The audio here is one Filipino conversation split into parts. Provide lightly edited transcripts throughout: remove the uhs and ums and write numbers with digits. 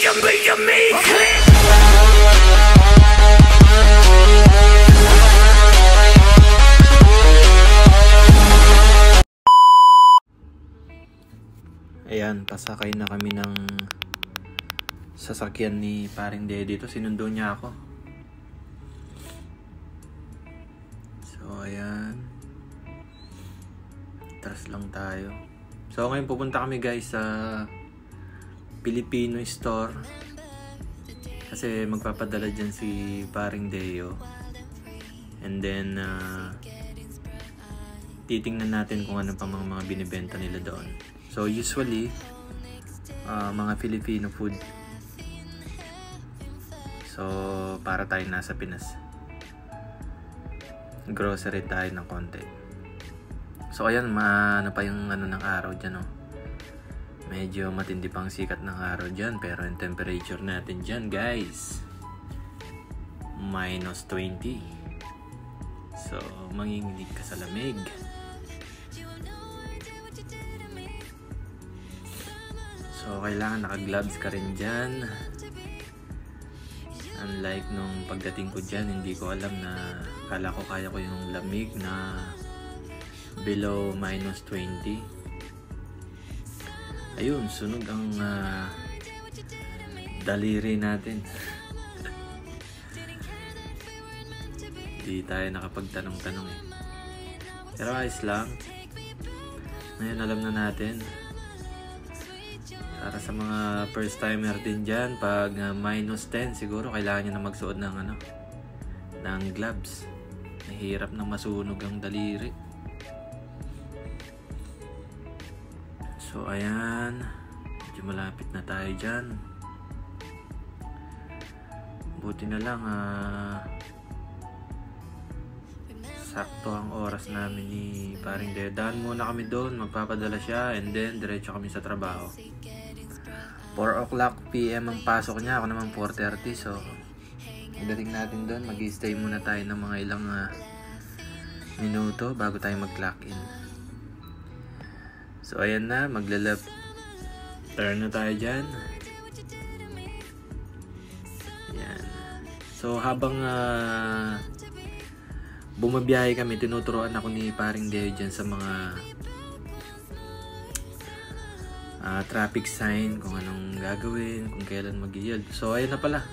Ayan, pasakay na kami ng sasakyan ni paring Deo dito. Sinundo niya ako. So, ayan. Tras lang tayo. So, ngayon pupunta kami guys sa Filipino store. Kasi magpapadala dyan si paring Deo. And then, titingnan natin kung ano pa mga binibenta nila doon. So usually mga Filipino food. So para tayo nasa Pinas, grocery tayo ng konti. So ayan, ano pa yung ano ng araw dyan, oh. Medyo matindi pang sikat ng araw dyan, pero yung temperature natin dyan guys, -20. So manginginig ka sa lamig. So, kailangan naka-gloves ka rin dyan. Unlike nung pagdating ko dyan, hindi ko alam na kala ko kaya ko yung lamig na below -20. Ayun, sunog ang daliri natin. Hindi tayo nakapagtanong-tanong eh. Pero ayos lang. Ngayon alam na natin. Para sa mga first timer din dyan, pag -10 siguro kailangan nyo na magsuot ng gloves. Nahirap na masunog ang daliri. So ayan, medyo malapit na tayo dyan. Buti na lang sakto ang oras namin ni paring Deo. Daan muna kami doon, magpapadala siya, and then diretso kami sa trabaho. 4 o'clock PM ang pasok niya, ako naman 4:30. So pagdating natin doon, mag-stay muna tayo ng mga ilang minuto bago tayo mag-clock in. So ayan na, magla-left turn na tayo dyan. Ayan. So habang bumabiyahe kami, tinuturuan ako ni paring Deo dyan sa mga traffic sign, kung anong gagawin, kung kailan mag-yield. So ayun na pala,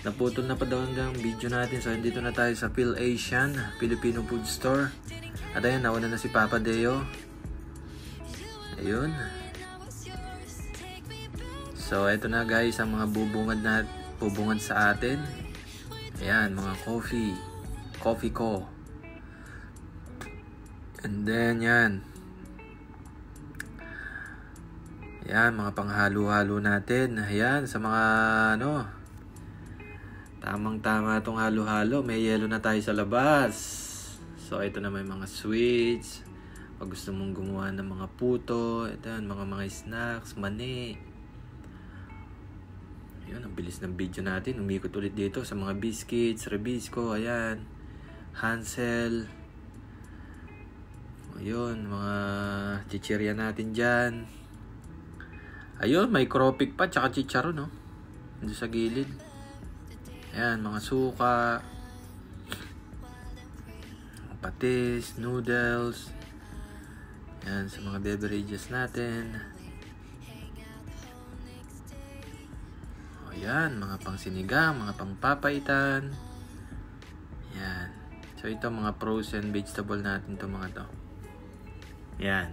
naputol na pa daw hanggang video natin. So dito na tayo sa Phil Asian Filipino Food Store. At ayun, nauna na si Papa Deo. Ayun. So eto na guys ang mga bubungad sa atin. Ayan, mga coffee ko. And then yan, mga panghalo-halo natin. Ayan, sa mga tamang-tama itong halo-halo. May yelo na tayo sa labas. So ito na, may mga sweets. Pag gusto mong gumawa ng mga puto, ito yan, mga snacks, mani. Ayan, ang bilis ng video natin. Umikot ulit dito sa mga biscuits, Rebisco, ayan, Hansel. Ayun, mga chichirya natin dyan. Ayun, may cropik pa, tsaka chicharo, no? Dito sa gilid. Ayan, mga suka, patis, noodles. Ayan, sa mga beverages natin. Ayan, mga pang sinigang, mga pang papaitan. Ayan. So, ito mga frozen vegetable natin, ito mga to. Ayan.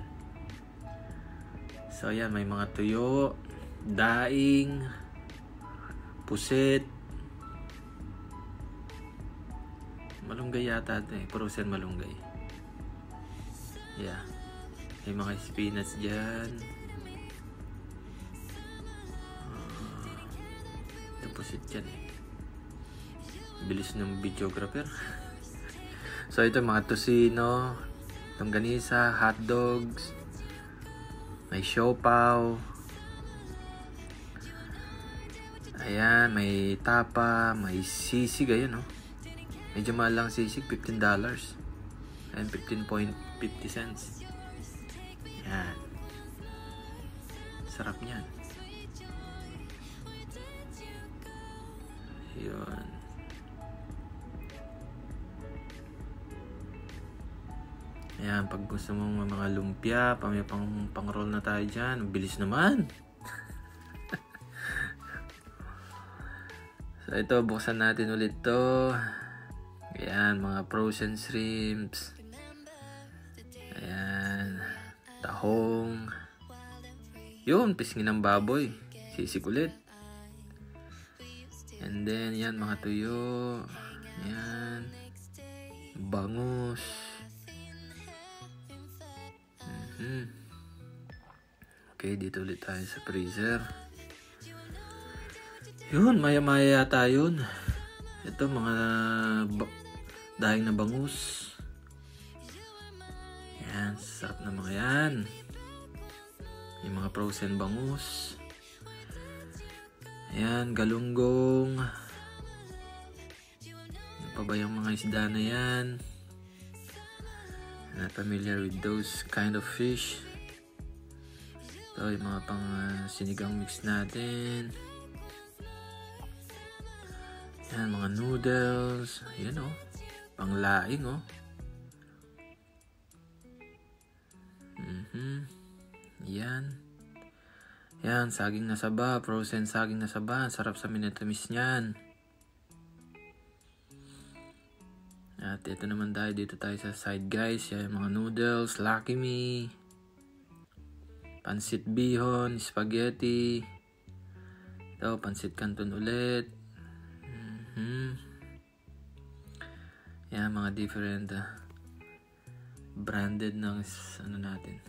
So, ayan, may mga tuyo, daing, pusit, malunggay yata ito eh, frozen malunggay. Yeah. May mga spinach dyan. Ito pusit dyan eh. Bilis ng videographer. So, ito mga tosino, longganisa, hot dogs, may siopaw. Ayan, may tapa, may sisig. Ayan, oh. Medyo mahal lang sisig, $15. Ayan, 15.50 cents. Ayan. Sarap niyan. Yun. Ayan, pag gusto mong mga lumpia, may pang-roll na tayo dyan. Bilis naman. So ito, buksan natin ulit to. Ayan, mga frozen shrimps. Ayan, tahong. Yun, pisngin ng baboy. Sisig ulit. And then, yan, mga tuyo. Ayan. Bangus. Okay, dito ulit tayo sa freezer. Yun, maya-maya yata yun. Ito, mga dahing na bangus. Yan, sarap na mga yan. Yung mga frozen bangus. Ayan, galunggong. Ano pa ba yung mga isda na yan? Not familiar with those kind of fish. Ito yung mga pang sinigang mix natin. Ayan, mga noodles. Ayan o. Panglaing o. Ayan. Ayan, saging na saba. Frozen saging na saba. Sarap sa minatamis niyan. At ito naman tayo, dito tayo sa side guys. Yan, mga noodles, Lucky Me, pansit bihon, spaghetti. Ito, pansit canton ulit. Yan, mga different branded ng ano natin.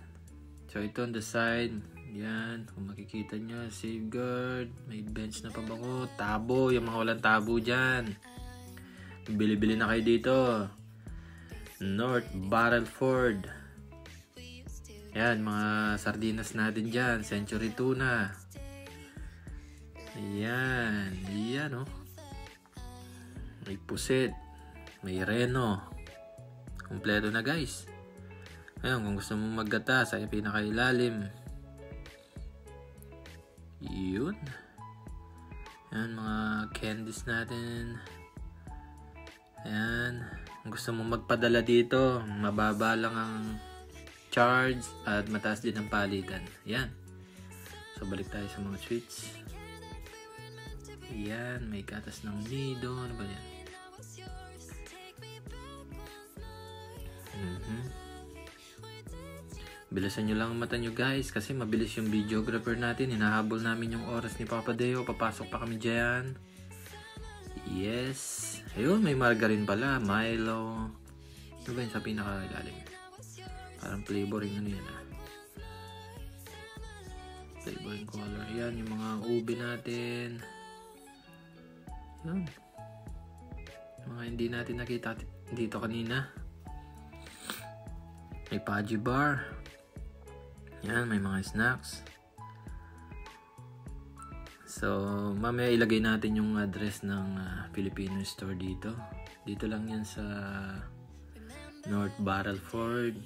So ito on the side. Yan, kung makikita nyo, Safeguard, may bench na pabango, tabo, yung mga walang tabo dyan. Bili-bili na kayo dito. North Battleford. Yan, mga sardinas natin dyan. Century Tuna. Yan. Yan, oh. May pusit. May reno. Kompleto na, guys. Ayan, kung gusto mong maggata sa pinakailalim. Yun. Yan, mga candies natin. Ayan. Kung gusto mong magpadala dito, mababa lang ang charge at mataas din ang palitan. Ayan. So, balik tayo sa mga sweets. Ayan. May gatas ng nido. Ano ba yan? Bilisan nyo lang ang mata nyo, guys, kasi mabilis yung videographer natin. Hinahabol namin yung oras ni Papa Deo. Papasok pa kami dyan. Yes. Ayun, may margarine pala. Milo. Ano ba yun sa pinakagaling? Parang flavoring ano yan, flavoring color. Ayan, yung mga ube natin. Ayan. Mga hindi natin nakita dito kanina. May Paji bar. Ayan, may mga snacks. So, mamaya ilagay natin yung address ng Filipino store dito. Dito lang yan sa North Battleford.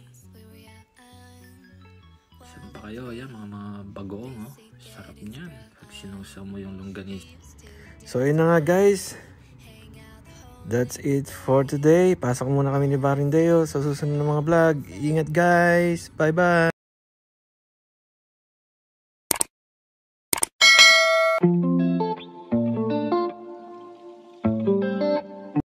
Saan pa kayo? Ayan, mga bagoong. Oh. Sarap niyan. Pag sinusaw mo yung longganisa. So, yun na nga, guys. That's it for today. Pasok muna kami ni Paring Deo sa susunod na mga vlog. Ingat, guys. Bye-bye.